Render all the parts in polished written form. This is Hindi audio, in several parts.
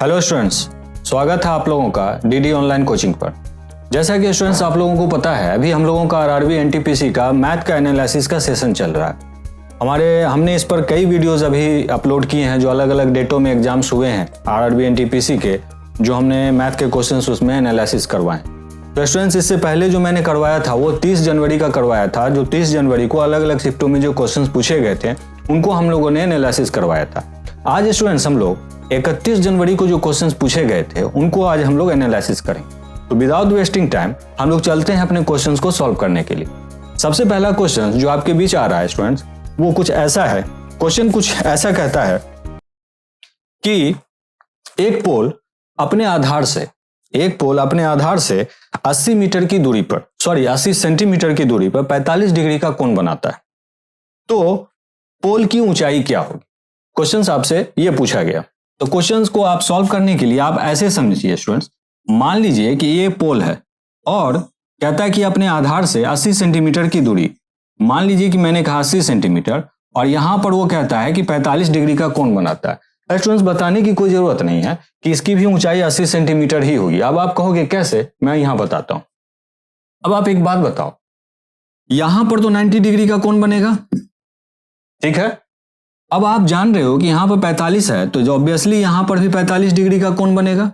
हेलो स्टूडेंट्स, स्वागत है आप लोगों का डीडी ऑनलाइन कोचिंग पर। जैसा कि स्टूडेंट्स आप लोगों को पता है, अभी हम लोगों का आरआरबी एनटीपीसी का मैथ का एनालिसिस का सेशन चल रहा है। हमने इस पर कई वीडियोस अभी अपलोड किए हैं जो अलग अलग डेटों में एग्जाम्स हुए हैं आरआरबी एनटीपीसी के, जो हमने मैथ के क्वेश्चंस उसमें एनालिसिस करवाए। तो स्टूडेंट्स, इससे पहले जो मैंने करवाया था वो 30 जनवरी का करवाया था, जो 30 जनवरी को अलग अलग शिफ्टों में जो क्वेश्चंस पूछे गए थे उनको हम लोगों ने एनालिसिस करवाया था। आज स्टूडेंट्स हम लोग 31 जनवरी को जो क्वेश्चंस पूछे गए थे उनको आज हम लोग एनालिसिस करेंगे। तो विदाउट वेस्टिंग टाइम हम लोग चलते हैं अपने क्वेश्चंस को सॉल्व करने के लिए। सबसे पहला क्वेश्चन जो आपके बीच आ रहा है स्टूडेंट्स, वो कुछ ऐसा है। क्वेश्चन कुछ ऐसा कहता है कि एक पोल अपने आधार से 80 मीटर की दूरी पर 80 सेंटीमीटर की दूरी पर 45 डिग्री का कोण बनाता है। तो पोल की ऊंचाई क्या होगी? क्वेश्चंस आपसे ये पूछा गया। तो क्वेश्चंस को आप सॉल्व करने के लिए आप ऐसे समझिए स्टूडेंट्स, मान लीजिए कि ये पोल है और कहता है कि अपने आधार से 80 सेंटीमीटर की दूरी, मान लीजिए कि मैंने कहा 80 सेंटीमीटर, और यहां पर वो कहता है कि 45 डिग्री का कोण बनाता है। स्टूडेंट्स, बताने की कोई जरूरत नहीं है कि इसकी भी ऊंचाई 80 सेंटीमीटर ही होगी। अब आप कहोगे कैसे, मैं यहां बताता हूं। अब आप एक बात बताओ, यहां पर तो 90 डिग्री का कोण बनेगा, ठीक है। अब आप जान रहे हो कि यहां पर 45 है, तो जो ऑब्वियसली यहां पर भी 45 डिग्री का कोण बनेगा।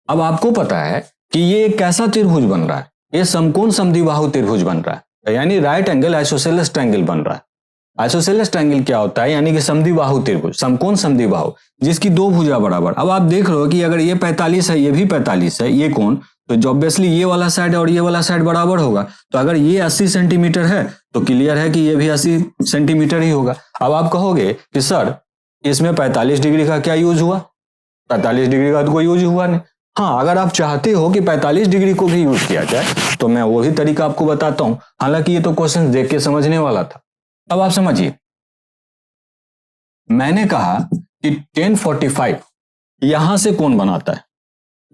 अब आपको पता है कि ये एक कैसा त्रिभुज बन रहा है, ये समकोण समद्विबाहु त्रिभुज बन रहा है, यानी राइट एंगल आइसोसेलेस ट्रायंगल बन रहा है। आइसोसेलेस ट्रायंगल क्या होता है? यानी कि समद्विबाहु त्रिभुज, समकोण समद्विबाहु, जिसकी दो भुजा बराबर। अब आप देख रहे हो कि अगर ये 45 है, ये भी 45 है, ये कोण, तो ऑब्वियसली ये वाला साइड और ये वाला साइड बराबर होगा। तो अगर ये 80 सेंटीमीटर है तो क्लियर है कि ये भी 80 सेंटीमीटर ही होगा। अब आप कहोगे कि सर इसमें 45 डिग्री का क्या यूज हुआ? 45 डिग्री का तो कोई यूज हुआ नहीं। हाँ, अगर आप चाहते हो कि 45 डिग्री को भी यूज किया जाए तो मैं वही तरीका आपको बताता हूं। हालांकि ये तो क्वेश्चन देख के समझने वाला था। अब आप समझिए, मैंने कहा कि 1045 यहां से कोण बनाता है।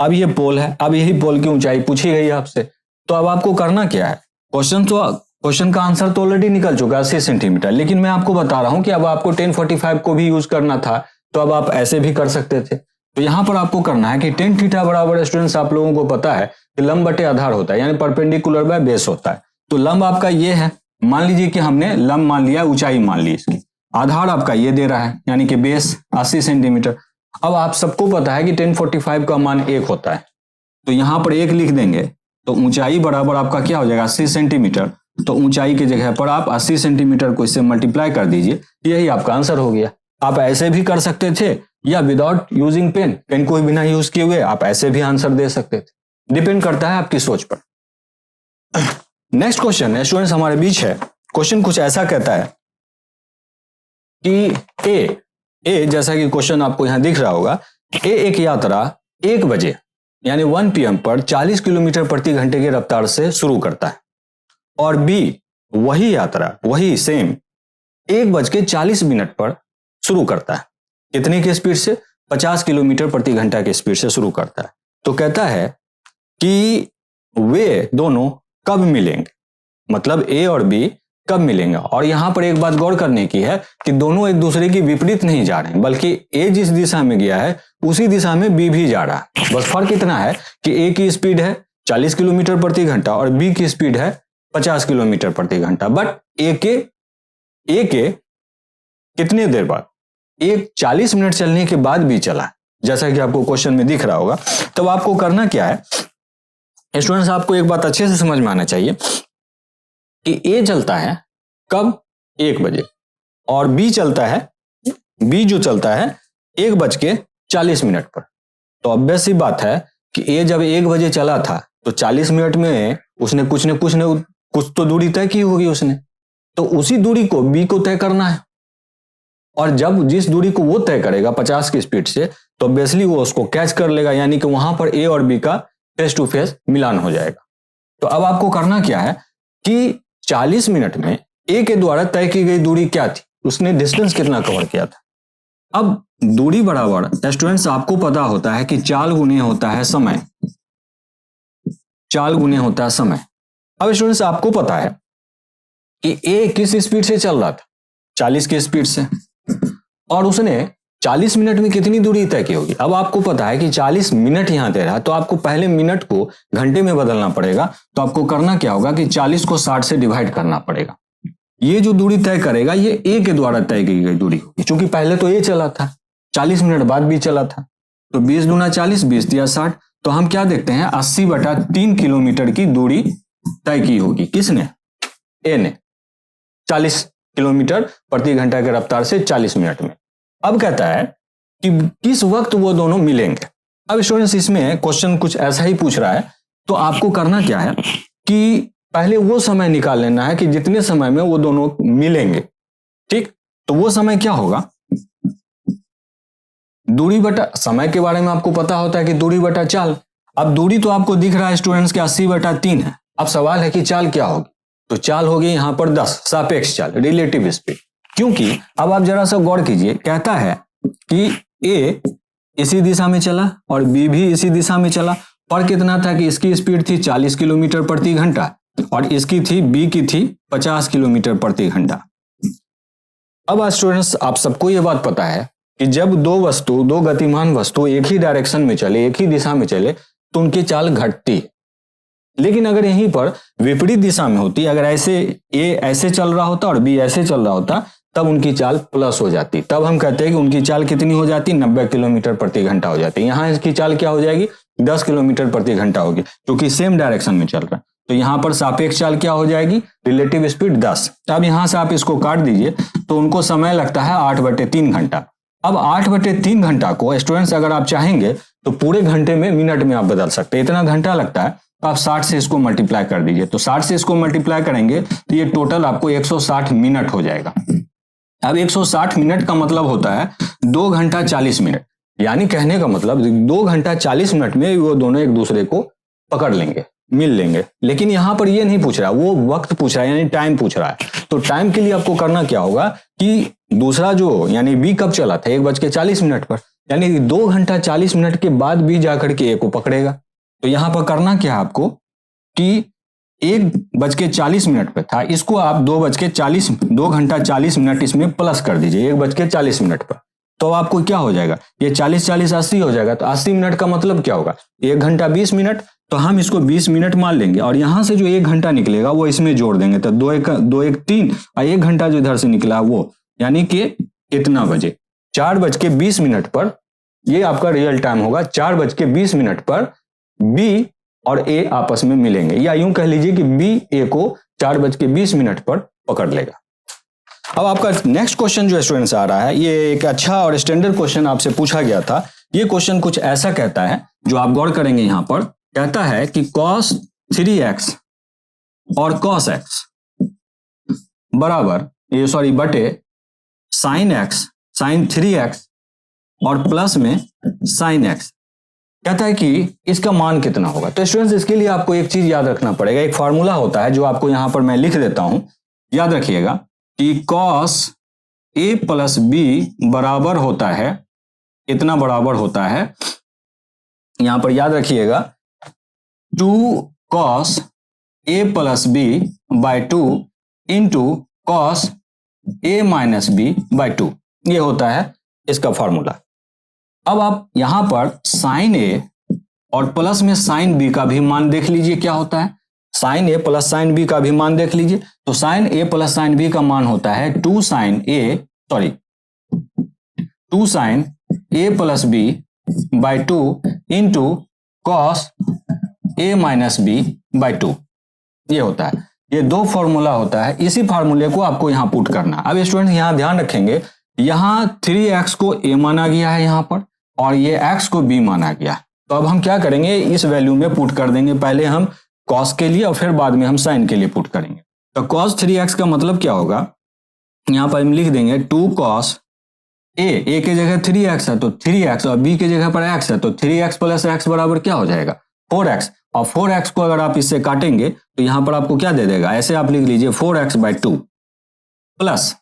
अब ये पोल है, अब यही पोल की ऊंचाई पूछी गई आपसे, तो अब आपको करना क्या है? क्वेश्चन का आंसर तो ऑलरेडी निकल चुका है 80 सेंटीमीटर, लेकिन मैं आपको बता रहा हूं कि अब आपको 1045 को भी यूज करना था, तो अब आप ऐसे भी कर सकते थे। तो यहां पर आपको करना है कि tan थीटा बराबर, स्टूडेंट्स आप लोगों को पता है कि लंब बटे आधार होता है, यानी परपेंडिकुलर बाय बेस होता है। तो लंब आपका ये है, मान लीजिए कि हमने लंब मान लिया, ऊंचाई मान ली इसकी, आधार आपका ये दे रहा है यानी कि बेस 80 सेंटीमीटर। अब आप सबको पता है कि 1045 का मान 1 होता है, तो यहां पर 1 लिख देंगे तो ऊंचाई बराबर आपका क्या हो जाएगा? 80 सेंटीमीटर। तो ऊंचाई की जगह पर आप 80 सेंटीमीटर को इससे मल्टीप्लाई कर दीजिए, यही आपका आंसर हो गया। आप ऐसे भी कर सकते थे या विदाउट यूजिंग पेन को बिना यूज किए हुए आप ऐसे भी आंसर दे सकते थे। डिपेंड करता है आपकी सोच पर। नेक्स्ट क्वेश्चन स्टूडेंट्स हमारे बीच है। क्वेश्चन कुछ ऐसा कहता है कि ए जैसा कि क्वेश्चन आपको यहां दिख रहा होगा, ए एक यात्रा 1 बजे यानी 1 PM पर 40 किलोमीटर प्रति घंटे की रफ्तार से शुरू करता है, और बी वही यात्रा वही सेम 1:40 पर शुरू करता है। कितने की स्पीड से? 50 किलोमीटर प्रति घंटा की स्पीड से शुरू करता है। तो कहता है कि वे दोनों कब मिलेंगे, मतलब ए और बी कब मिलेंगे। और यहां पर एक बात गौर करने की है कि दोनों एक दूसरे की विपरीत नहीं जा रहे हैं, बल्कि ए जिस दिशा में गया है उसी दिशा में बी भी जा रहा है। बस फर्क इतना है कि ए की स्पीड है 40 किलोमीटर प्रति घंटा और बी की स्पीड है 50 किलोमीटर प्रति घंटा। बट ए के कितने देर बाद? 40 मिनट चलने के बाद भी चला, जैसा कि आपको क्वेश्चन में दिख रहा होगा। तब आपको करना क्या है स्टूडेंट्स, आपको एक बात अच्छे से समझ में आना चाहिए कि ए चलता है कब? 1 बजे, और बी जो चलता है 1:40 पर। तो ऑब्वियस सी बात है कि ए जब 1 बजे चला था तो 40 मिनट में उसने कुछ तो दूरी तय की होगी उसने, तो उसी दूरी को बी को तय करना है। और जब जिस दूरी को वो तय करेगा 50 की स्पीड से, तो ऑब्वियसली वो उसको कैच कर लेगा, यानी कि वहां पर ए और बी का फेस टू फेस मिलान हो जाएगा। तो अब आपको करना क्या है कि 40 मिनट में ए के द्वारा तय की गई दूरी क्या थी, उसने डिस्टेंस कितना कवर किया था। अब दूरी बराबर स्टूडेंट्स आपको पता होता है कि चाल गुने होता है समय। अब स्टूडेंट्स आपको पता है कि ए किस स्पीड से चल रहा था? 40 की स्पीड से, और उसने 40 मिनट में कितनी दूरी तय की होगी। अब आपको पता है कि 40 मिनट यहाँ दे रहा है, तो आपको पहले मिनट को घंटे में बदलना पड़ेगा। तो आपको करना क्या होगा कि 40 को 60 से डिवाइड करना पड़ेगा। ये जो दूरी तय करेगा ये ए के द्वारा तय की गई दूरी होगी, क्योंकि पहले तो ए चला था, 40 मिनट बाद भी चला था। तो 20 दूना 40, 20 दिया 60। तो हम क्या देखते हैं, 80/3 किलोमीटर की दूरी तय की होगी। किसने? ए ने। 40 किलोमीटर प्रति घंटा की रफ्तार से 40 मिनट में। अब कहता है कि किस वक्त वो दोनों मिलेंगे। अब स्टूडेंट्स इसमें क्वेश्चन कुछ ऐसा ही पूछ रहा है, तो आपको करना क्या है कि पहले वो समय निकाल लेना है कि जितने समय में वो दोनों मिलेंगे। ठीक, तो वो समय क्या होगा, दूरी बटा समय के बारे में आपको पता होता है कि दूरी बटा चाल। अब दूरी तो आपको दिख रहा है स्टूडेंट्स के 80/3 है। अब सवाल है कि चाल क्या होगी, तो चाल होगी यहां पर 10, सापेक्ष चाल, रिलेटिव स्पीड। क्योंकि अब आप जरा सा गौर कीजिए, कहता है कि ए इसी दिशा में चला और बी भी इसी दिशा में चला। फर्क इतना था कि इसकी स्पीड थी 40 किलोमीटर प्रति घंटा और इसकी थी, बी की थी 50 किलोमीटर प्रति घंटा। अब स्टूडेंट्स आप सबको ये बात पता है कि जब दो गतिमान वस्तु एक ही डायरेक्शन में चले, एक ही दिशा में चले, तो उनकी चाल घटती है। लेकिन अगर यहीं पर विपरीत दिशा में होती, अगर ऐसे ए ऐसे चल रहा होता और बी ऐसे चल रहा होता, तब उनकी चाल प्लस हो जाती। तब हम कहते हैं कि उनकी चाल कितनी हो जाती, 90 किलोमीटर प्रति घंटा हो जाती। यहाँ इसकी चाल क्या हो जाएगी, 10 किलोमीटर प्रति घंटा होगी, क्योंकि सेम डायरेक्शन में चल रहा है। तो यहाँ पर सापेक्ष चाल क्या हो जाएगी, रिलेटिव स्पीड 10। अब यहाँ से आप इसको काट दीजिए तो उनको समय लगता है 8/3 घंटा। अब 8/3 घंटा को स्टूडेंट्स अगर आप चाहेंगे तो पूरे घंटे में मिनट में आप बदल सकते हैं। इतना घंटा लगता है, तो आप 60 से इसको मल्टीप्लाई कर दीजिए। तो 60 से इसको मल्टीप्लाई करेंगे तो ये टोटल आपको 160 मिनट हो जाएगा। अब 160 मिनट का मतलब होता है 2 घंटा 40 मिनट। यानी कहने का मतलब 2 घंटा 40 मिनट में वो दोनों एक दूसरे को पकड़ लेंगे, मिल लेंगे। लेकिन यहां पर ये नहीं पूछ रहा, वो वक्त पूछ रहा है, यानी टाइम पूछ रहा है। तो टाइम के लिए आपको करना क्या होगा कि दूसरा जो यानी बी कब चला था, 1:40 पर, यानी 2 घंटा 40 मिनट के बाद बी जाकर के ए को पकड़ेगा। तो यहां पर करना क्या है आपको कि 1:40 पे था, इसको आप 2 घंटा 40 मिनट इसमें प्लस कर दीजिए 1:40 पर। तो आपको क्या हो जाएगा, ये 40 80 हो जाएगा। तो 80 मिनट का मतलब क्या होगा, 1 घंटा 20 मिनट। तो हम इसको 20 मिनट मान लेंगे और यहां से जो 1 घंटा निकलेगा वो इसमें जोड़ देंगे। तो 2 1 3 और 1 घंटा जो इधर से निकला वो, यानी कि इतना बजे 4:20 पर ये आपका रियल टाइम होगा। 4:20 पर बी और ए आपस में मिलेंगे, या यूं कह लीजिए कि बी ए को 4:20 पर पकड़ लेगा। अब आपका नेक्स्ट क्वेश्चन जो स्टूडेंट्स आ रहा है, ये एक अच्छा और स्टैंडर्ड क्वेश्चन आपसे पूछा गया था। ये क्वेश्चन कुछ ऐसा कहता है, जो आप गौर करेंगे यहां पर, कहता है कि cos 3x और cos x बराबर बटे sin x sin 3x और प्लस में sin x। कहता है कि इसका मान कितना होगा। तो स्टूडेंट्स इसके लिए आपको एक चीज याद रखना पड़ेगा। एक फार्मूला होता है जो आपको यहां पर मैं लिख देता हूं, याद रखिएगा कि cos a प्लस b बराबर होता है, इतना बराबर होता है, यहां पर याद रखिएगा 2 cos a plus b by 2 into cos a minus b by 2। ये होता है इसका फॉर्मूला। अब आप यहां पर साइन ए और प्लस में साइन बी का भी मान देख लीजिए क्या होता है। Sine A plus sine B का भी मान देख लीजिए। तो sine A plus sine B का मान होता है 2 sine A plus B by 2 into cos A minus B by 2। ये होता है, ये 2 फॉर्मूला होता है। इसी फार्मूले को आपको यहां पुट करना। अब स्टूडेंट यहां ध्यान रखेंगे, यहां 3x को a माना गया है यहां पर, और ये x को b माना गया। तो अब हम क्या करेंगे, इस वैल्यू में पुट कर देंगे। पहले हम cos के लिए और फिर बाद में हम sin के लिए पुट करेंगे। तो cos 3x का मतलब क्या होगा, यहां पर हम लिख देंगे 2 cos a के जगह 3x है तो 3x, और b के जगह पर x है तो 3x प्लस x बराबर क्या हो जाएगा 4x। और 4x को अगर आप इससे काटेंगे तो यहां पर आपको क्या दे देगा, ऐसे आप लिख लीजिए 4x बाय 2 प्लस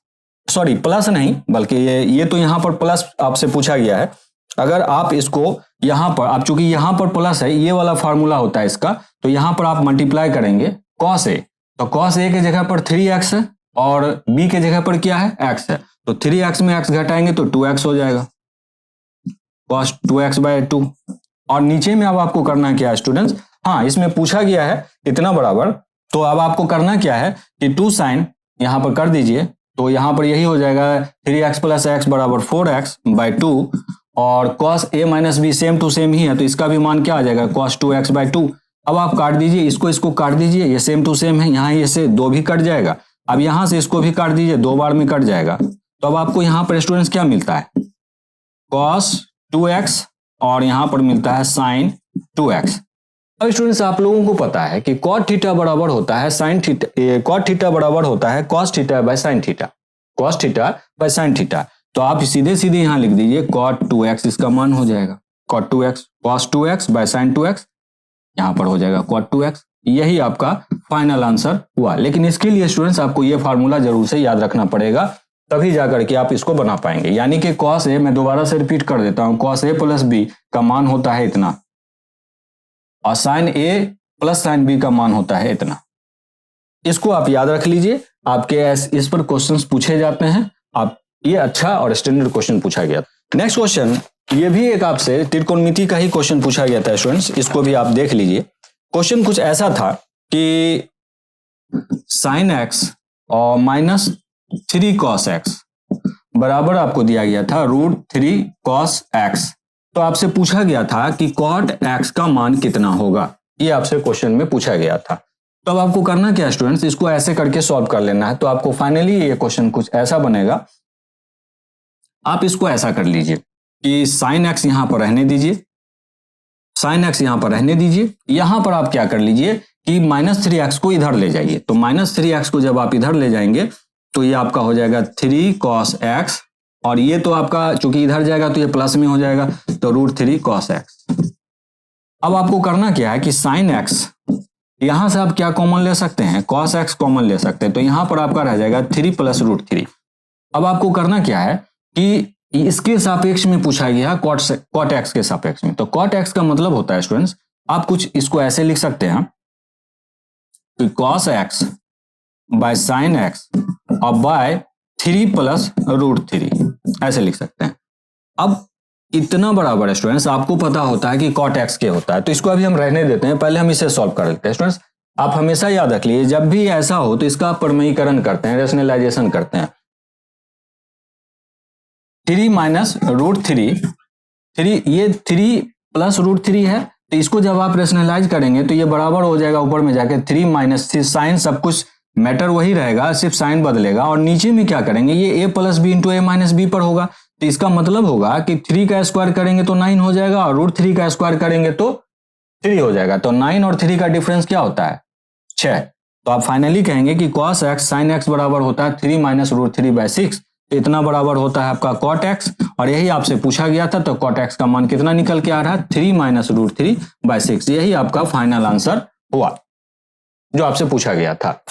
नहीं बल्कि ये तो यहां पर प्लस आपसे पूछा गया है। अगर आप इसको यहां पर, आप चूंकि यहां पर प्लस है, ये वाला फार्मूला होता है इसका, तो यहां पर आप मल्टीप्लाई करेंगे cos a। तो cos a के जगह पर 3x है और b के जगह पर क्या है x है। तो 3x में x घटाएंगे तो 2x हो जाएगा। cos 2x/2। और नीचे में अब आपको करना क्या है स्टूडेंट्स, हाँ इसमें पूछा गया है इतना बराबर, तो अब आपको करना क्या है कि 2 sin यहाँ पर कर दीजिए, तो यहाँ पर यही हो जाएगा 3x + x = 4x/2, और cos a - b same to same ही है, तो इसका भी मान क्या आ जाएगा cos 2x/2। अब आप काट दीजिए, इसको काट दीजिए, ये सेम टू सेम है, यहाँ ये से 2 भी कट जाएगा। अब यहाँ से इसको भी काट दीजिए, 2 बार में कट जाएगा। तो अब आपको यहाँ पर स्टूडेंट्स क्या मिलता है, cos 2x, और यहाँ पर मिलता है sin 2x। अब स्टूडेंट्स आप लोगों को पता है कि cot थीटा बराबर होता है sin थीटा, cot थीटा बराबर होता है cos थीटा/sin थीटा, cos थीटा/sin थीटा। तो आप सीधे सीधे यहाँ लिख दीजिए cot 2x, इसका मान हो जाएगा cot 2x, cos 2x/sin 2x, यहाँ पर हो जाएगा cot 2x। यही आपका फाइनल आंसर हुआ। लेकिन इसके लिए स्टूडेंट्स आपको ये फार्मूला जरूर से याद रखना पड़ेगा, तभी जाकर के आप इसको बना पाएंगे। यानी कि cos a, मैं दोबारा से रिपीट कर देता हूं, cos a + b का मान होता है इतना, और sin a + sin b का मान होता है इतना। इसको आप याद रख लीजिए, आपके इस पर क्वेश्चंस पूछे जाते हैं। आप ये अच्छा और स्टैंडर्ड क्वेश्चन पूछा गया। नेक्स्ट क्वेश्चन, ये भी एक आपसे त्रिकोणमिति का ही क्वेश्चन पूछा गया था स्टूडेंट्स, इसको भी आप देख लीजिए। क्वेश्चन कुछ ऐसा था कि sin x और -3 cos x बराबर आपको दिया गया था √3 cos x। तो आपसे पूछा गया था कि cot x का मान कितना होगा, ये आपसे क्वेश्चन में पूछा गया था। तो अब आपको करना क्या स्टूडेंट्स, इसको ऐसे करके सॉल्व कर लेना है। तो आपको फाइनली ये क्वेश्चन कुछ ऐसा बनेगा, आप इसको ऐसा कर लीजिए कि sin x यहां पर रहने दीजिए, sin x यहां पर रहने दीजिए। यहां पर आप क्या कर लीजिए कि -3x को इधर ले जाइए। तो -3x को जब आप इधर ले जाएंगे तो ये आपका हो जाएगा 3 cos x, और ये तो आपका चूंकि इधर जाएगा तो ये प्लस में हो जाएगा, तो √3 cos x। अब आपको करना क्या है कि sin x, यहां से आप क्या कॉमन ले सकते हैं, cos x कॉमन ले सकते हैं। तो यहां पर आपका रह जाएगा 3 + √3। अब आपको करना क्या है कि इसके सापेक्ष में पूछा गया cot x के सापेक्ष में। तो cot x का मतलब होता है स्टूडेंट्स, आप कुछ इसको ऐसे लिख सकते हैं कि cos x by sin x और by 3 + √3, ऐसे लिख सकते हैं। अब इतना बराबर है स्टूडेंट्स, आपको पता होता है कि cot x के होता है, तो इसको अभी हम रहने देते हैं, पहले हम इसे सॉल्व कर लेते हैं। स्टूडेंट्स आप हमेशा याद रख लीजिए, जब भी ऐसा हो तो इसका प्रमेयीकरण करते हैं, रेशनलाइजेशन करते हैं। 3 - √3, ये 3 + √3 है, तो इसको जब आप रेशनलाइज करेंगे तो ये बराबर हो जाएगा ऊपर में जाके 3 - 3, साइन सब कुछ मैटर वही रहेगा, सिर्फ साइन बदलेगा। और नीचे में क्या करेंगे, ये a + b × a - b पर होगा। तो इसका मतलब होगा कि 3 का स्क्वायर करेंगे तो 9 हो जाएगा, और √3 का स्क्वायर करेंगे तो 3 हो जाएगा। तो 9 और 3 का डिफरेंस क्या होता है, 6। तो आप फाइनली कहेंगे कि cos x sin x बराबर होता है 3 - √3/6। तो इतना बराबर होता है आपका cot x, और यही आपसे पूछा गया था। तो cot x का मान कितना निकल के आ रहा है, 3 - √3/6। यही आपका फाइनल आंसर हुआ जो आपसे पूछा गया था।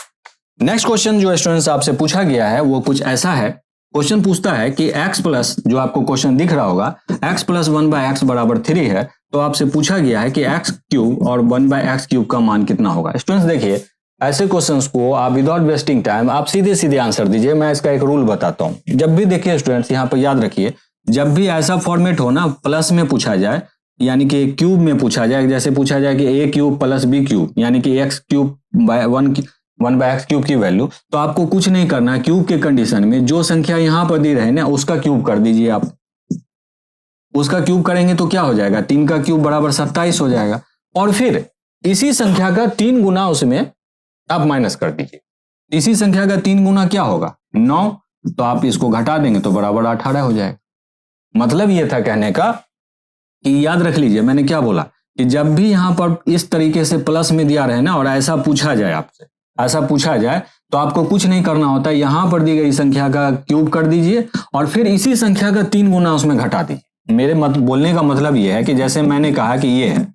नेक्स्ट क्वेश्चन जो स्टूडेंट्स आपसे पूछा गया है वो कुछ ऐसा है। क्वेश्चन पूछता है कि x+, जो आपको क्वेश्चन दिख रहा होगा, x + 1/x = 3 है। तो आपसे पूछा गया है कि x³ और 1/x³ का मान कितना होगा। स्टूडेंट्स देखिए, ऐसे क्वेश्चंस को आप विदाउट वेस्टिंग टाइम आप सीधे सीधे आंसर दीजिए। मैं इसका एक रूल बताता हूं। जब भी देखिए स्टूडेंट्स, यहाँ पर याद रखिए, जब भी ऐसा फॉर्मेट हो ना, प्लस में पूछा जाए, यानी कि क्यूब में पूछा जाए, जैसे पूछा जाए कि a³ + b³, यानी कि x³ 1/x³ की वैल्यू, तो आपको कुछ नहीं करना। क्यूब के कंडीशन में जो संख्या यहां पर दी रहे ना, उसका क्यूब कर दीजिए। आप उसका क्यूब करेंगे तो क्या हो जाएगा, 3 का क्यूब बराबर 27 हो जाएगा। और फिर इसी संख्या का 3 गुना उसमें आप माइनस कर दीजिए। इसी संख्या का 3 गुना क्या होगा, 9। तो आप इसको घटा देंगे तो बराबर 18 हो जाएगा। मतलब ये था कहने का कि याद रख लीजिए मैंने क्या बोला, कि जब भी यहां पर इस तरीके से प्लस में दिया रहे ना, और ऐसा पूछा जाए आपसे, ऐसा पूछा जाए, तो आपको कुछ नहीं करना होता। यहां पर दी गई संख्या का क्यूब कर दीजिए, और फिर इसी संख्या का 3 गुना उसमें घटा दीजिए। मेरे बोलने का मतलब यह है कि जैसे मैंने कहा कि ये है,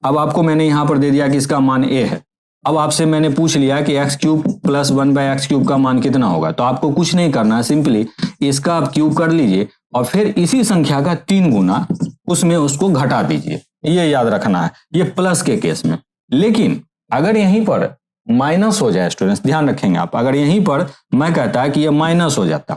अब आपको मैंने यहां पर दे दिया कि इसका मान a है। अब आपसे मैंने पूछ लिया कि x³ + 1/x³ का मान कितना होगा। तो आपको कुछ नहीं करना है, सिंपली इसका आप क्यूब कर लीजिए, और फिर इसी संख्या का 3 गुना उसमें उसको घटा दीजिए। ये याद रखना है, ये प्लस के केस में। लेकिन अगर यहीं पर माइनस हो जाए, स्टूडेंट्स ध्यान रखेंगे आप, अगर यहीं पर मैं कहता कि ये माइनस हो जाता,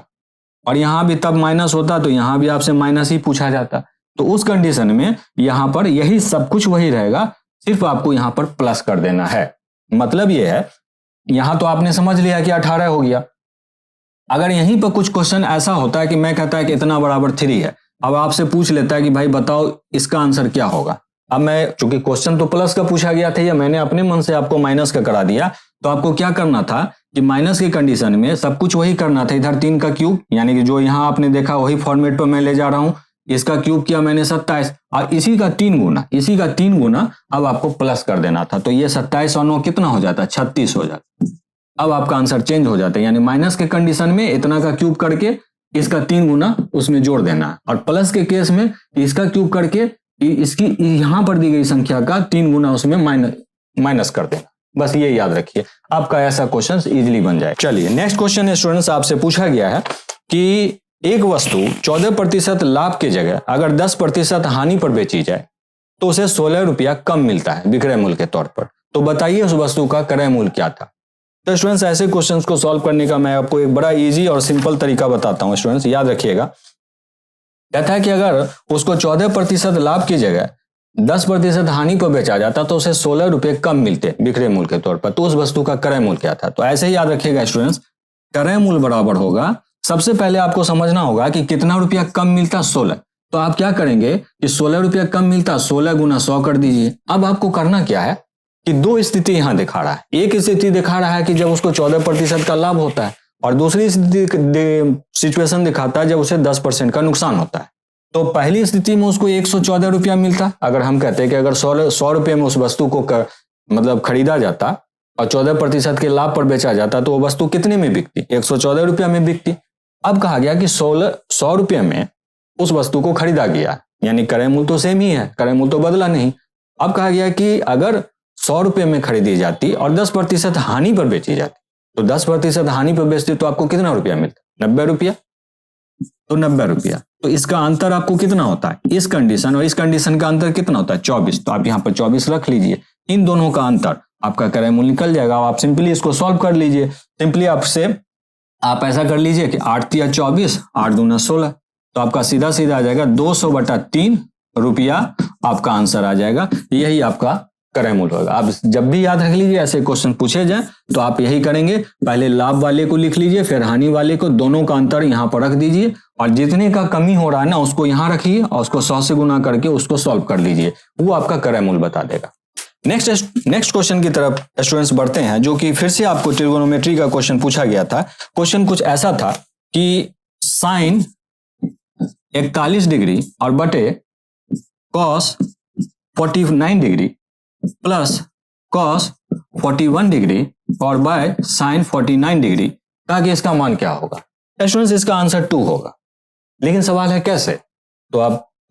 और यहां भी तब माइनस होता, तो यहां भी आपसे माइनस ही पूछा जाता। तो उस कंडीशन में यहाँ पर यही सब कुछ वही रहेगा, सिर्फ आपको यहाँ पर प्लस कर देना है। मतलब ये है, यहाँ तो आपने समझ लिया कि 18 हो गया। अगर यहीं पर कुछ क्वेश्चन ऐसा होता है कि मैं कहता है कि इतना बराबर 3 है, अब आपसे पूछ लेता है कि भाई बताओ इसका आंसर क्या होगा। अब मैं, चूंकि क्वेश्चन तो प्लस का पूछा गया था या मैंने अपने मन से आपको माइनस का करा दिया, तो आपको क्या करना था कि माइनस की कंडीशन में सब कुछ वही करना था। इधर 3 का क्यूब, यानी कि जो यहाँ आपने देखा वही फॉर्मेट पर मैं ले जा रहा हूं। इसका क्यूब किया मैंने 27, और इसी का 3 गुना अब आपको प्लस कर देना था। तो ये 27 और 9 कितना हो जाता है, 36 हो जाता। अब आपका आंसर चेंज हो जाता है, यानी माइनस के कंडीशन में इतना का क्यूब करके इसका 3 गुना उसमें जोड़ देना है, और प्लस के केस में इसका क्यूब करके इसकी यहां पर दी गई संख्या का 3 गुना उसमें माइनस कर देना। बस ये याद रखिए, आपका ऐसा क्वेश्चन इजीली बन जाए। चलिए नेक्स्ट क्वेश्चन स्टूडेंट्स आपसे पूछा गया है कि एक वस्तु 14% लाभ की जगह अगर 10% हानि पर बेची जाए तो उसे 16 रुपया कम मिलता है विक्रय मूल्य के तौर पर। तो बताइए उस वस्तु का क्रय मूल्य क्या था। तो स्टूडेंट्स ऐसे क्वेश्चंस को सॉल्व करने का मैं आपको एक बड़ा इजी और सिंपल तरीका बताता हूं। स्टूडेंट्स याद रखिएगा, कहता है कि अगर उसको 14% लाभ की जगह 10% हानि पर बेचा जाता तो उसे 16 रुपये कम मिलते विक्रय मूल्य के तौर पर। तो उस वस्तु का क्रय मूल्य क्या था। तो ऐसे ही याद रखिएगा स्टूडेंट्स, क्रय मूल्य बराबर होगा, सबसे पहले आपको समझना होगा कि कितना रुपया कम मिलता, 16। तो आप क्या करेंगे कि 16 रुपया कम मिलता, 16 गुना 100 कर दीजिए। अब आपको करना क्या है कि दो स्थिति यहां दिखा रहा है। एक स्थिति दिखा रहा है कि जब उसको 14% का लाभ होता है, और दूसरी सिचुएशन दिखाता है जब उसे 10% का नुकसान होता है। तो पहली स्थिति में उसको 114 रुपया मिलता। अगर हम कहते हैं कि अगर 100 रुपये में उस वस्तु को मतलब खरीदा जाता और 14% के लाभ पर बेचा जाता तो वो वस्तु कितने में बिकती, 114 रुपया में बिकती। अब कहा गया कि 100 रुपये में उस वस्तु को खरीदा गया, यानी क्रय मूल्य तो सेम ही है, क्रय मूल्य तो बदला नहीं। अब कहा गया कि अगर 100 रुपये में खरीदी जाती और 10% हानि पर बेची जाती, तो 10% हानि पर बेचती तो आपको कितना रुपया मिलता, 90 रुपया। तो 90 रुपया, तो इसका अंतर आपको कितना होता है, इस कंडीशन और इस कंडीशन का अंतर कितना होता है, 24। तो आप यहाँ पर 24 रख लीजिए, इन दोनों का अंतर आपका क्रय मूल्य निकल जाएगा। आप सिंपली इसको सॉल्व कर लीजिए। सिंपली आप ऐसा कर लीजिए कि 8 या 24, 8 दूना 16, तो आपका सीधा सीधा आ जाएगा 200/3 रुपया आपका आंसर आ जाएगा। यही आपका क्रय मूल्य होगा। आप जब भी याद रख लीजिए ऐसे क्वेश्चन पूछे जाए तो आप यही करेंगे, पहले लाभ वाले को लिख लीजिए, फिर हानि वाले को, दोनों का अंतर यहाँ पर रख दीजिए, और जितने का कमी हो रहा है ना उसको यहाँ रखिए और उसको 100 से गुना करके उसको सॉल्व कर लीजिए, वो आपका क्रय मूल्य बता देगा। नेक्स्ट क्वेश्चन की तरफ स्टूडेंट्स बढ़ते हैं, जो कि फिर से आपको ट्रिगोनोमेट्री का क्वेश्चन पूछा गया था। क्वेश्चन कुछ ऐसा था कि साइन 41 डिग्री और बटे cos 49 degree plus cos 41 degree और बाय साइन 49 डिग्री का कि इसका मान क्या होगा। स्टूडेंट्स इसका आंसर 2 होगा, लेकिन सवाल है कैसे। तो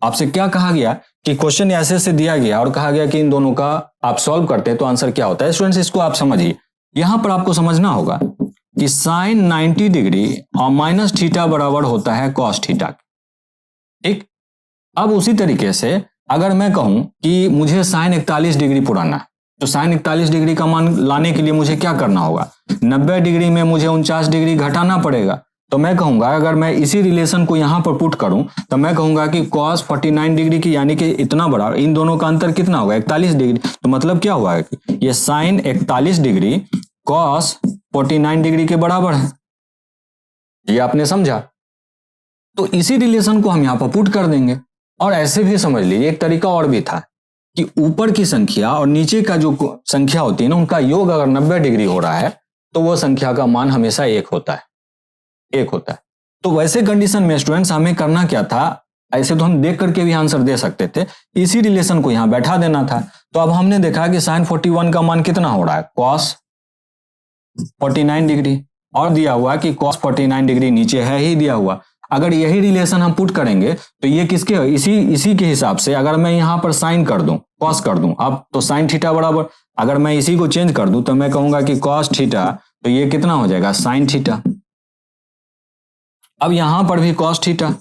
आपसे क्या कहा गया कि क्वेश्चन ऐसे से दिया गया और कहा गया कि इन दोनों का आप सॉल्व करते हैं तो आंसर क्या होता है। स्टूडेंट्स इसको आप समझिए, यहां पर आपको समझना होगा कि साइन 90 डिग्री और माइनस थीटा बराबर होता है कॉस थीटा। ठीक, अब उसी तरीके से अगर मैं कहूं कि मुझे साइन 41 डिग्री पुराना है, तो साइन 41 डिग्री का मान लाने के लिए मुझे क्या करना होगा, 90 डिग्री में मुझे 49 डिग्री घटाना पड़ेगा। तो मैं कहूंगा, अगर मैं इसी रिलेशन को यहां पर पुट करूं तो मैं कहूंगा कि cos 49 डिग्री की, यानी कि इतना बड़ा, इन दोनों का अंतर कितना होगा, 41 डिग्री। तो मतलब क्या हुआ है कि ये साइन 41 डिग्री cos 49 डिग्री के बराबर है। ये आपने समझा। तो इसी रिलेशन को हम यहां पर पुट कर देंगे। और ऐसे भी समझ लीजिए, एक तरीका और भी था कि ऊपर की संख्या और नीचे का जो संख्या होती है ना, उनका योग अगर 90 डिग्री हो रहा है तो वो संख्या का मान हमेशा 1 होता है, 1 होता है। तो वैसे कंडीशन में स्टूडेंट्स हमें करना क्या था, ऐसे तो हम देख करके भी आंसर दे सकते थे, इसी रिलेशन को यहां बैठा देना था। तो अब हमने देखा कि साइन 41 का मान कितना हो रहा है, cos 49 डिग्री, और दिया हुआ कि cos 49 डिग्री नीचे है ही दिया हुआ। अगर यही रिलेशन हम पुट करेंगे तो ये किसके, इसी के हिसाब से अगर मैं यहां पर साइन कर दूं, cos कर दूं, अब तो साइन थीटा बराबर, अगर मैं इसी को चेंज कर दूं तो मैं कहूंगा कि cos थीटा, तो ये कितना हो जाएगा, साइन थीटा। अब यहां पर भी cos थीटा,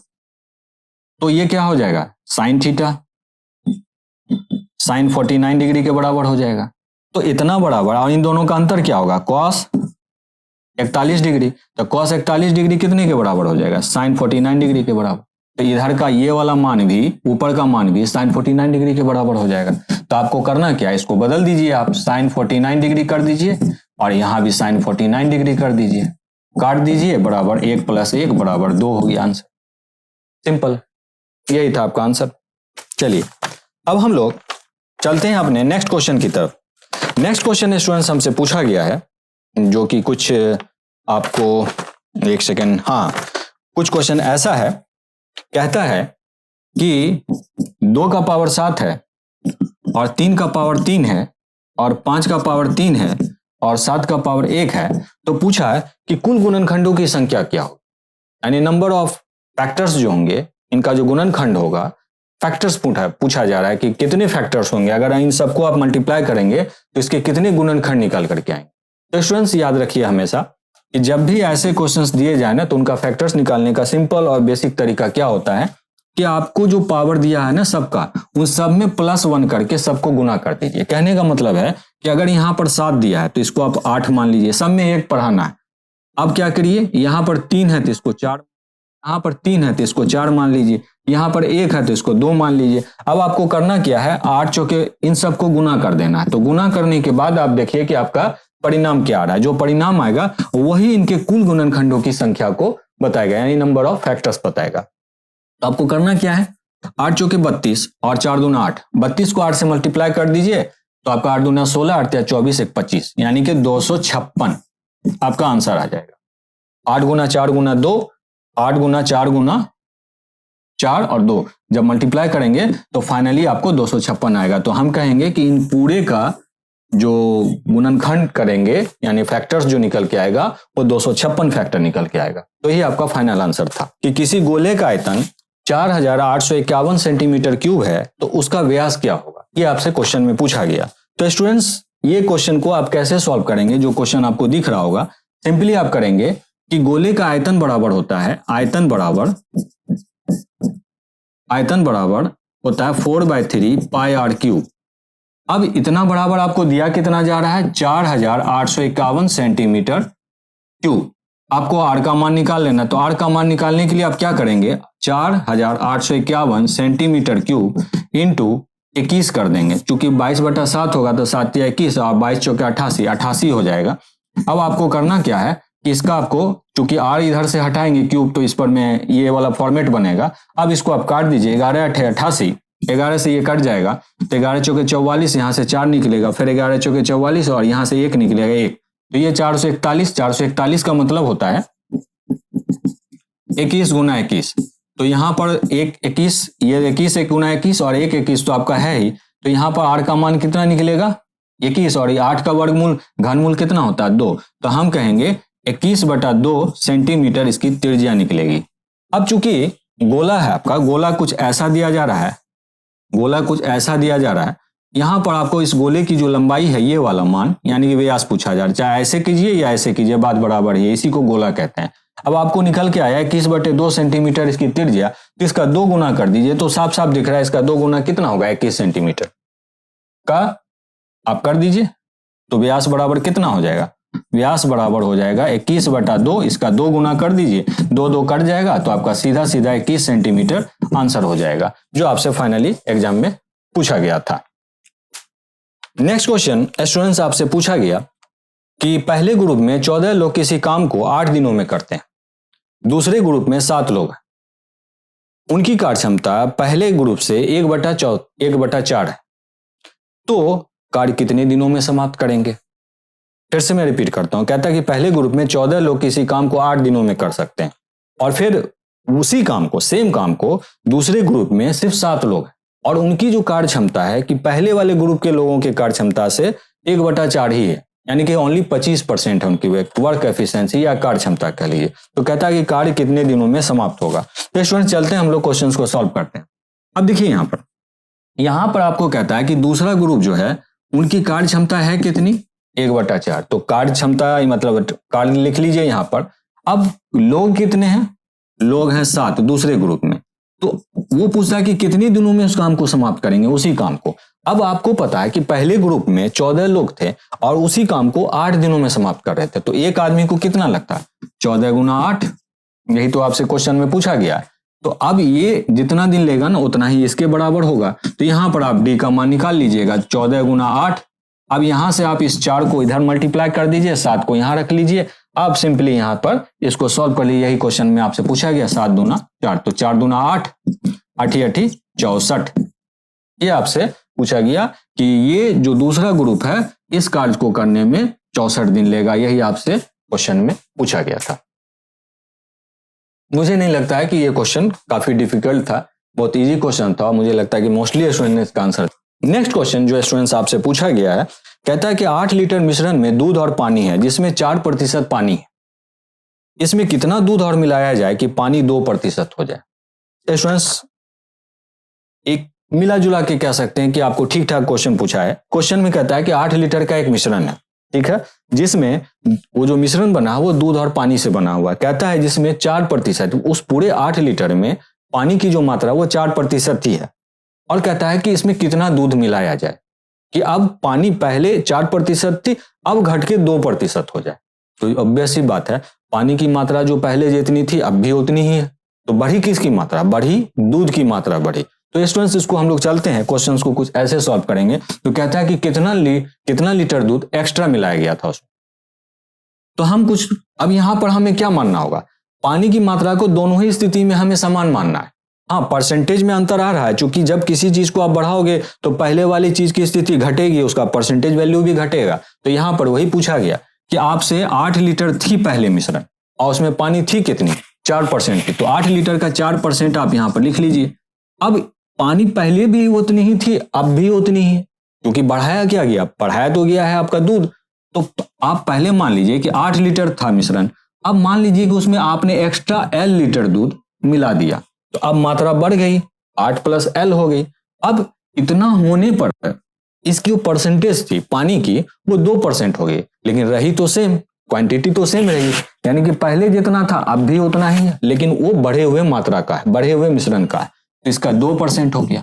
तो ये क्या हो जाएगा, साइन थीटा, साइन 49 डिग्री के बराबर हो जाएगा। तो इतना बराबर, और इन दोनों का अंतर क्या होगा, cos 41 डिग्री। तो cos 41 डिग्री कितने के बराबर हो जाएगा, साइन 49 डिग्री के बराबर। तो इधर का ये वाला मान भी, ऊपर का मान भी sin 49 डिग्री के बराबर हो जाएगा। तो आपको करना क्या है, इसको बदल दीजिए, आप sin 49 डिग्री कर दीजिए और यहाँ भी sin 49 डिग्री कर दीजिए, काट दीजिए, बराबर 1 + 1 = 2 हो गया आंसर। सिंपल, यही था आपका आंसर। चलिए अब हम लोग चलते हैं अपने नेक्स्ट क्वेश्चन की तरफ। नेक्स्ट क्वेश्चन स्टूडेंट्स हमसे पूछा गया है, जो कि कुछ आपको, एक सेकेंड, हाँ, कुछ क्वेश्चन ऐसा है, कहता है कि 2 का पावर 7 है और 3 का पावर 3 है और 5 का पावर 3 है और 7 का पावर 1 है। तो पूछा है कि कुल गुणनखंडों की संख्या क्या हो, यानी नंबर ऑफ फैक्टर्स जो होंगे, इनका जो गुणनखंड होगा, फैक्टर्स पूछा जा रहा है कि कितने फैक्टर्स होंगे, अगर इन सबको आप मल्टीप्लाई करेंगे तो इसके कितने गुणनखंड निकल करके आएंगे। तो स्टूडेंट्स याद रखिए हमेशा कि जब भी ऐसे क्वेश्चंस दिए जाए ना, तो उनका फैक्टर्स निकालने का सिंपल और बेसिक तरीका क्या होता है कि आपको जो पावर दिया है ना सबका, उन सब में +1 करके सबको गुना कर दीजिए। कहने का मतलब है कि अगर यहाँ पर 7 दिया है तो इसको आप 8 मान लीजिए, सब में 1 पढ़ाना है। अब क्या करिए, यहाँ पर 3 है तो इसको 4, यहाँ पर 3 है तो इसको 4 मान लीजिए, यहाँ पर 1 है तो इसको 2 मान लीजिए। अब आपको करना क्या है, 8 चौके इन सबको गुना कर देना है। तो गुना करने के बाद आप देखिए कि आपका परिणाम क्या आ रहा है। जो परिणाम आएगा वही इनके कुल गुणनखंडों की संख्या को बताएगा, यानी नंबर ऑफ फैक्टर्स बताएगा। तो आपको करना क्या है, 8 चौके 32 और 4 दूना 8, 32 को 8 से मल्टीप्लाई कर दीजिए तो आपका 8 दूना 16, 8 या 24, 1 25, यानी कि 256 आपका आंसर आ जाएगा। 8 गुना 4 गुना 2, 8 गुना 4 गुना 4 और 2 जब मल्टीप्लाई करेंगे तो फाइनली आपको 256 आएगा। तो हम कहेंगे कि इन पूरे का जो गुणनखंड करेंगे, यानी फैक्टर्स जो निकल के आएगा, वो 256 फैक्टर निकल के आएगा। तो ये आपका फाइनल आंसर था कि किसी गोले का आयतन 4851 सेंटीमीटर क्यूब है तो उसका व्यास क्या होगा। ये आपसे क्वेश्चन में पूछा गया। तो स्टूडेंट्स ये क्वेश्चन को आप कैसे सॉल्व करेंगे, जो क्वेश्चन आपको दिख रहा होगा, सिंपली आप करेंगे कि गोले का आयतन बराबर होता है, आयतन बराबर होता है 4/3 πr³। अब इतना बराबर आपको दिया कितना जा रहा है, 4851 सेंटीमीटर क्यूब। आपको आर का मान निकाल लेना। तो आर का मान निकालने के लिए आप क्या करेंगे, 4851 सेंटीमीटर क्यूब इंटू 21 कर देंगे। चूंकि 22/7 होगा तो 7 या 21 और 22 चौके 88, 88 हो जाएगा। अब आपको करना क्या है कि इसका आपको, चूंकि आर इधर से हटाएंगे क्यूब तो इस पर में ये वाला फॉर्मेट बनेगा। अब इसको आप काट दीजिए, 11 × 8 = 88, 11 से ये कट जाएगा तो 11 चौके 44, यहाँ से 4 निकलेगा, फिर 11 चौके 44 और यहाँ से 1 निकलेगा, 1, तो ये 441। 441 का मतलब होता है 21 गुना 21। तो यहाँ पर 21, ये 21 1 गुना 21 और 1 21 तो आपका है ही। तो यहाँ पर आर का मान कितना निकलेगा, 21, और 8 का वर्गमूल घनमूल कितना होता है, 2। तो हम कहेंगे 21/2 सेंटीमीटर इसकी त्रिज्या निकलेगी। अब चूंकि गोला है आपका, गोला कुछ ऐसा दिया जा रहा है, यहाँ पर आपको इस गोले की जो लंबाई है ये वाला मान, यानी कि व्यास पूछा जा रहा है। चाहे ऐसे कीजिए या ऐसे कीजिए, बात बराबर है, इसी को गोला कहते हैं। अब आपको निकल के आया 21/2 सेंटीमीटर इसकी त्रिज्या, तो इसका 2 गुना कर दीजिए तो साफ साफ दिख रहा है इसका 2 गुना कितना होगा, 21 सेंटीमीटर का आप कर दीजिए। तो व्यास बराबर कितना हो जाएगा, व्यास बराबर हो जाएगा 21/2, इसका 2 गुना कर दीजिए, 2 2 कट जाएगा तो आपका सीधा सीधा 21 सेंटीमीटर आंसर हो जाएगा, जो आपसे फाइनली एग्जाम में पूछा गया था। नेक्स्ट क्वेश्चन स्टूडेंट्स आपसे पूछा गया कि पहले ग्रुप में 14 लोग किसी काम को 8 दिनों में करते हैं, दूसरे ग्रुप में 7 लोग हैं। उनकी कार्य क्षमता पहले ग्रुप से 1/4 है, तो कार्य कितने दिनों में समाप्त करेंगे। फिर से मैं रिपीट करता हूं, कहता है कि पहले ग्रुप में 14 लोग किसी काम को 8 दिनों में कर सकते हैं और फिर उसी काम को, सेम काम को दूसरे ग्रुप में सिर्फ 7 लोग हैं और उनकी जो कार्य क्षमता है कि पहले वाले ग्रुप के लोगों की कार्य क्षमता से 1/4 ही है, यानी कि ओनली 25% है उनकी वर्क एफिशिएंसी या कार्य क्षमता कह लीजिए। तो कहता है कि कार्य कितने दिनों में समाप्त होगा। तो स्टूडेंट चलते हैं हम लोग क्वेश्चन को सॉल्व करते हैं। अब देखिए यहाँ पर आपको कहता है कि दूसरा ग्रुप जो है उनकी कार्य क्षमता है कितनी, 1/4। तो कार्य क्षमता मतलब कार्य लिख लीजिए यहाँ पर। अब लोग कितने हैं, लोग हैं 7 दूसरे ग्रुप में, तो वो पूछता है कि कितने दिनों में उस काम को समाप्त करेंगे, उसी काम को। अब आपको पता है कि पहले ग्रुप में 14 लोग थे और उसी काम को 8 दिनों में समाप्त कर रहे थे, तो एक आदमी को कितना लगता है, 14 × 8, यही तो आपसे क्वेश्चन में पूछा गया। तो अब ये जितना दिन लेगा ना उतना ही इसके बराबर होगा। तो यहां पर आप डी का मान निकाल लीजिएगा, 14 गुना 8। अब यहां से आप इस 4 को इधर मल्टीप्लाई कर दीजिए, 7 को यहां रख लीजिए। आप सिंपली यहां पर इसको सॉल्व कर लीजिए। यही क्वेश्चन में आपसे पूछा गया, 7 दूना 4, तो 4 दूना 8, 8 8 64। ये आपसे पूछा गया कि ये जो दूसरा ग्रुप है इस कार्य को करने में 64 दिन लेगा। यही आपसे क्वेश्चन में पूछा गया था। मुझे नहीं लगता है कि ये क्वेश्चन काफी डिफिकल्ट था, बहुत इजी क्वेश्चन था। मुझे लगता है कि मोस्टली स्टूडेंट ने इसका आंसर। नेक्स्ट क्वेश्चन जो स्टूडेंट्स आपसे पूछा गया है, कहता है कि 8 लीटर मिश्रण में दूध और पानी है जिसमें 4% पानी है, इसमें कितना दूध और मिलाया जाए कि पानी 2% हो जाए। स्टूडेंट्स एक मिला जुला के कह सकते हैं कि आपको ठीक ठाक क्वेश्चन पूछा है। क्वेश्चन में कहता है कि 8 लीटर का एक मिश्रण है, ठीक है, जिसमें वो जो मिश्रण बना वो दूध और पानी से बना हुआ। कहता है जिसमें 4%, उस पूरे 8 लीटर में पानी की जो मात्रा वो 4% ही है। और कहता है कि इसमें कितना दूध मिलाया जाए कि अब पानी पहले 4% थी, अब घट के 2% हो जाए। तो ऑब्वियस सी बात है, पानी की मात्रा जो पहले जितनी थी अब भी उतनी ही है। तो बढ़ी किसकी मात्रा? बढ़ी दूध की मात्रा बढ़ी। तो स्टूडेंट्स इसको हम लोग चलते हैं, क्वेश्चंस को कुछ ऐसे सॉल्व करेंगे। तो कहता है कि कितना लीटर दूध एक्स्ट्रा मिलाया गया था उसमें। तो हम कुछ अब यहां पर हमें क्या मानना होगा? पानी की मात्रा को दोनों ही स्थिति में हमें समान मानना है। हाँ, परसेंटेज में अंतर आ रहा है, क्योंकि जब किसी चीज को आप बढ़ाओगे तो पहले वाली चीज की स्थिति घटेगी, उसका परसेंटेज वैल्यू भी घटेगा। तो यहां पर वही पूछा गया कि आपसे 8 लीटर थी पहले मिश्रण और उसमें पानी थी कितनी? 4% की। तो 8 लीटर का 4% आप यहां पर लिख लीजिए। अब पानी पहले भी उतनी ही थी, अब भी उतनी ही है, क्योंकि बढ़ाया क्या गया? बढ़ाया तो गया है आपका दूध। तो आप पहले मान लीजिए कि 8 लीटर था मिश्रण, अब मान लीजिए कि उसमें आपने एक्स्ट्रा L लीटर दूध मिला दिया, तो अब मात्रा बढ़ गई, 8 + L हो गई। अब इतना होने पर इसकी जो परसेंटेज थी पानी की वो 2% हो गई, लेकिन रही तो सेम, क्वांटिटी तो सेम रही, यानी कि पहले जितना था अब भी उतना ही है, लेकिन वो बढ़े हुए मात्रा का है, बढ़े हुए मिश्रण का है। तो इसका 2% हो गया।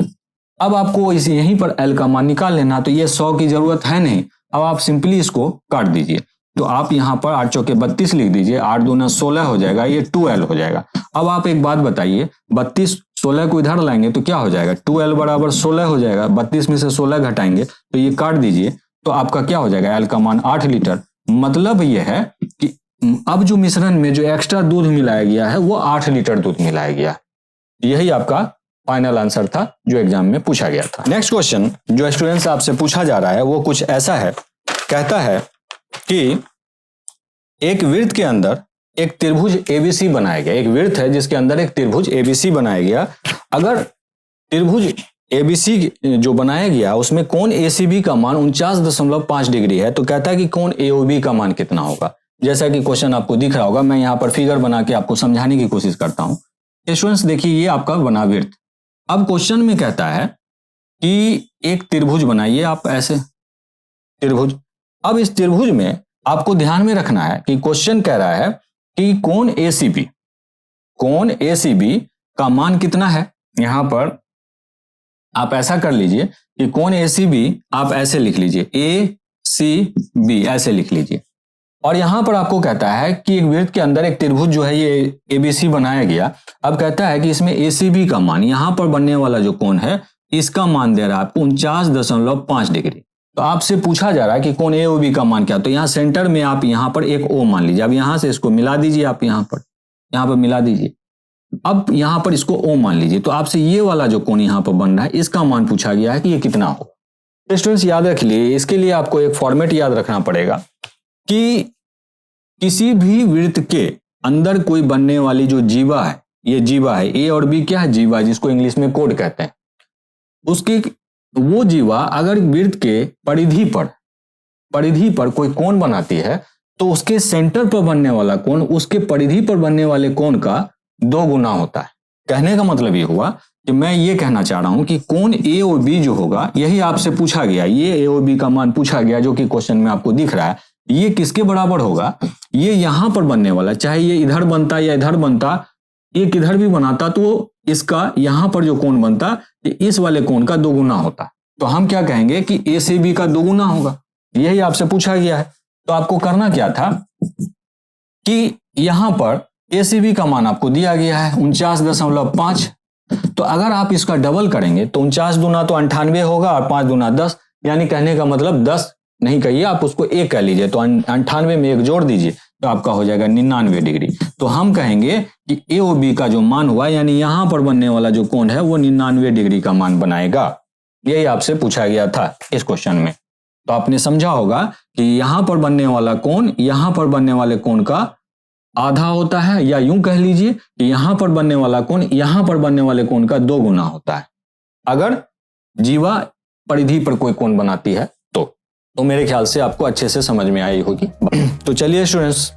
अब आपको इस यहीं पर L का मान निकाल लेना। तो ये 100 की जरूरत है नहीं, अब आप सिंपली इसको काट दीजिए। तो आप यहाँ पर 8 चौके 32 लिख दीजिए, 8 दूना 16 हो जाएगा, ये 2L हो जाएगा। अब आप एक बात बताइए, 32 16 को इधर लाएंगे तो क्या हो जाएगा? 2L बराबर 16 हो जाएगा। 32 में से 16 घटाएंगे तो ये काट दीजिए, तो आपका क्या हो जाएगा? L का मान 8 लीटर। मतलब ये है कि अब जो मिश्रण में जो एक्स्ट्रा दूध मिलाया गया है वो 8 लीटर दूध मिलाया गया। यही आपका फाइनल आंसर था जो एग्जाम में पूछा गया था। नेक्स्ट क्वेश्चन जो स्टूडेंट्स आपसे पूछा जा रहा है वो कुछ ऐसा है। कहता है कि एक वृत्त के अंदर एक त्रिभुज ABC बनाया गया। एक वृत्त है जिसके अंदर एक त्रिभुज ABC बनाया गया। अगर त्रिभुज ABC जो बनाया गया उसमें कोण ACB का मान 49.5 डिग्री है, तो कहता है कि कोण AOB का मान कितना होगा। जैसा कि क्वेश्चन आपको दिख रहा होगा, मैं यहाँ पर फिगर बना के आपको समझाने की कोशिश करता हूँ। स्टूडेंट्स देखिए, ये आपका बना वृत्त। अब क्वेश्चन में कहता है कि एक त्रिभुज बनाइए आप, ऐसे त्रिभुज। अब इस त्रिभुज में आपको ध्यान में रखना है कि क्वेश्चन कह रहा है कि कोण ACB का मान कितना है। यहां पर आप ऐसा कर लीजिए कि कोण ACB आप ऐसे लिख लीजिए, ACB ऐसे लिख लीजिए। और यहां पर आपको कहता है कि एक वृत्त के अंदर एक त्रिभुज जो है ये ABC बनाया गया। अब कहता है कि इसमें ACB का मान, यहां पर बनने वाला जो कोण है इसका मान दे रहा है आपको 49.5 डिग्री। तो आपसे पूछा जा रहा है कि कोण AOB का मान क्या। तो यहाँ सेंटर में आप यहाँ पर एक O मान लीजिए। अब यहाँ से इसको मिला दीजिए, आप यहाँ पर मिला दीजिए। अब यहाँ पर इसको O मान लीजिए। तो आपसे ये वाला जो कोण यहाँ पर बन रहा है इसका मान पूछा गया है कि ये कितना हो। तो स्टूडेंट्स याद रख लिए, इसके लिए आपको एक फॉर्मेट याद रखना पड़ेगा कि किसी भी वृत्त के अंदर कोई बनने वाली जो जीवा है, ये जीवा है, A और B क्या है? जीवा, जिसको इंग्लिश में कोड कहते हैं। उसकी वो जीवा अगर वृत्त के परिधि पर कोई कोण बनाती है तो उसके सेंटर पर बनने वाला कोण उसके परिधि पर बनने वाले कोण का 2 गुना होता है। कहने का मतलब ये हुआ कि मैं ये कहना चाह रहा हूं कि कोण AOB जो होगा, यही आपसे पूछा गया, ये AOB का मान पूछा गया जो कि क्वेश्चन में आपको दिख रहा है। ये किसके बराबर होगा? ये यहां पर बनने वाला, चाहे ये इधर बनता या इधर बनता, ये किधर भी बनाता, तो इसका यहां पर जो कोण बनता इस वाले कोण का 2 गुना होता। तो हम क्या कहेंगे कि ACB का 2 गुना होगा। यही आपसे पूछा गया है। तो आपको करना क्या था कि यहां पर ACV का मान आपको दिया गया है 49.5। तो अगर आप इसका डबल करेंगे तो 49 दूना तो 98 होगा और 5 दूना 10, यानी कहने का मतलब 10 नहीं कहिए, आप उसको 1 कह लीजिए। तो 98 में 1 जोड़ दीजिए तो आपका हो जाएगा 99 डिग्री। तो हम कहेंगे कि ए और बी का जो मान हुआ, यानी यहां पर बनने वाला जो कोण है वो 99 डिग्री का मान बनाएगा। यही आपसे पूछा गया था इस क्वेश्चन में। तो आपने समझा होगा कि यहां पर बनने वाला कोण यहां पर बनने वाले कोण का आधा होता है, या यूं कह लीजिए कि यहां पर बनने वाला कोण यहां पर बनने वाले कोण का 2 गुना होता है, अगर जीवा परिधि पर कोई कोण बनाती है तो मेरे ख्याल से आपको अच्छे से समझ में आई होगी। तो चलिए स्टूडेंट्स,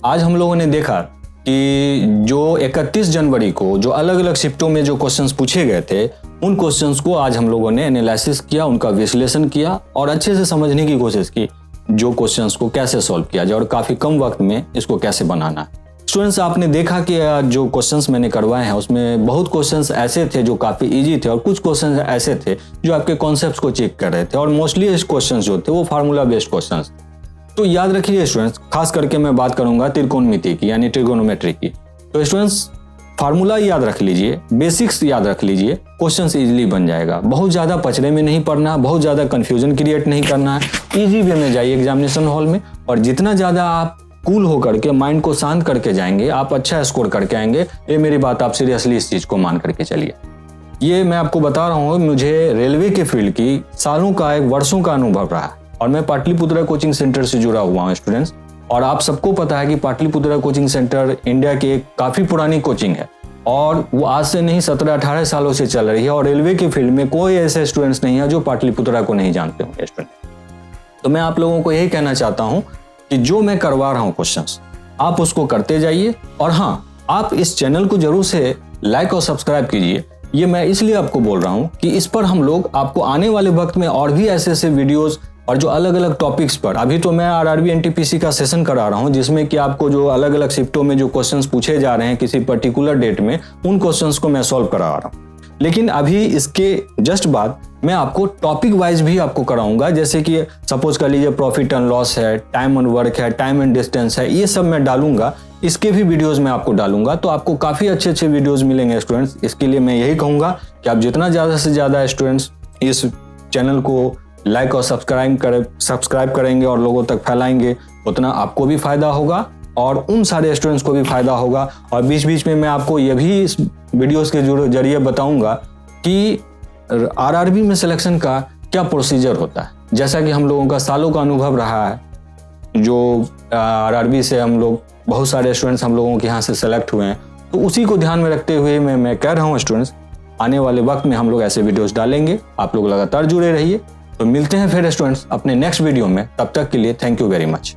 आज हम लोगों ने देखा कि जो 31 जनवरी को जो अलग अलग शिफ्टों में जो क्वेश्चंस पूछे गए थे, उन क्वेश्चंस को आज हम लोगों ने एनालिसिस किया, उनका विश्लेषण किया और अच्छे से समझने की कोशिश की जो क्वेश्चंस को कैसे सॉल्व किया जाए और काफी कम वक्त में इसको कैसे बनाना है। स्टूडेंट्स, आपने देखा कि जो क्वेश्चंस मैंने करवाए हैं उसमें बहुत क्वेश्चंस ऐसे थे जो काफी इजी थे और कुछ क्वेश्चंस ऐसे थे जो आपके कॉन्सेप्ट्स को चेक कर रहे थे, और मोस्टली इस क्वेश्चंस जो थे वो फार्मूला बेस्ड क्वेश्चंस। तो याद रखिए स्टूडेंट्स, खास करके मैं बात करूंगा त्रिकोणमिति की यानी ट्रिगोनोमेट्री की। तो स्टूडेंट्स, फार्मूला याद रख लीजिए, बेसिक्स याद रख लीजिए, क्वेश्चंस इजीली बन जाएगा। बहुत ज्यादा पचड़े में नहीं पढ़ना, बहुत ज्यादा कंफ्यूजन क्रिएट नहीं करना है। इजी वे में जाइए एग्जामिनेशन हॉल में, और जितना ज्यादा आप कूल होकर के माइंड को शांत करके जाएंगे, आप अच्छा स्कोर करके आएंगे। ये मेरी बात आप सीरियसली इस चीज को मान करके चलिए। ये मैं आपको बता रहा हूँ, मुझे रेलवे के फील्ड की सालों का, एक वर्षों का अनुभव रहा है, और मैं पाटलिपुत्रा कोचिंग सेंटर से जुड़ा हुआ हूँ स्टूडेंट्स। और आप सबको पता है कि पाटलिपुत्रा कोचिंग सेंटर इंडिया की एक काफी पुरानी कोचिंग है, और वो आज से नहीं 17-18 सालों से चल रही है, और रेलवे के फील्ड में कोई ऐसे स्टूडेंट्स नहीं है जो पाटलिपुत्रा को नहीं जानते होंगे स्टूडेंट। तो मैं आप लोगों को यही कहना चाहता हूँ कि जो मैं करवा रहा हूँ क्वेश्चंस, आप उसको करते जाइए, और हाँ, आप इस चैनल को जरूर से लाइक और सब्सक्राइब कीजिए। ये मैं इसलिए आपको बोल रहा हूँ कि इस पर हम लोग आपको आने वाले वक्त में और भी ऐसे ऐसे वीडियोस और जो अलग अलग टॉपिक्स पर, अभी तो मैं आरआरबी एनटीपीसी का सेशन करा रहा हूँ जिसमें कि आपको जो अलग अलग शिफ्टों में जो क्वेश्चंस पूछे जा रहे हैं किसी पर्टिकुलर डेट में, उन क्वेश्चंस को मैं सॉल्व करा रहा हूँ। लेकिन अभी इसके जस्ट बाद मैं आपको टॉपिक वाइज भी आपको कराऊंगा, जैसे कि सपोज कर लीजिए प्रॉफिट एंड लॉस है, टाइम एंड वर्क है, टाइम एंड डिस्टेंस है, ये सब मैं डालूंगा। इसके भी वीडियोस मैं आपको डालूंगा, तो आपको काफी अच्छे अच्छे वीडियोस मिलेंगे स्टूडेंट्स। इसके लिए मैं यही कहूंगा कि आप जितना ज्यादा से ज्यादा स्टूडेंट्स इस चैनल को लाइक और सब्सक्राइब करेंगे और लोगों तक फैलाएंगे, उतना आपको भी फायदा होगा और उन सारे स्टूडेंट्स को भी फायदा होगा। और बीच बीच में मैं आपको यह भी इस वीडियोस के जरिए बताऊंगा कि आरआरबी में सिलेक्शन का क्या प्रोसीजर होता है। जैसा कि हम लोगों का सालों का अनुभव रहा है, जो आरआरबी से हम लोग बहुत सारे स्टूडेंट्स हम लोगों के यहाँ से सेलेक्ट हुए हैं, तो उसी को ध्यान में रखते हुए मैं कह रहा हूँ स्टूडेंट्स, आने वाले वक्त में हम लोग ऐसे वीडियोस डालेंगे। आप लोग लगातार जुड़े रहिए। तो मिलते हैं फिर स्टूडेंट्स अपने नेक्स्ट वीडियो में, तब तक के लिए थैंक यू वेरी मच।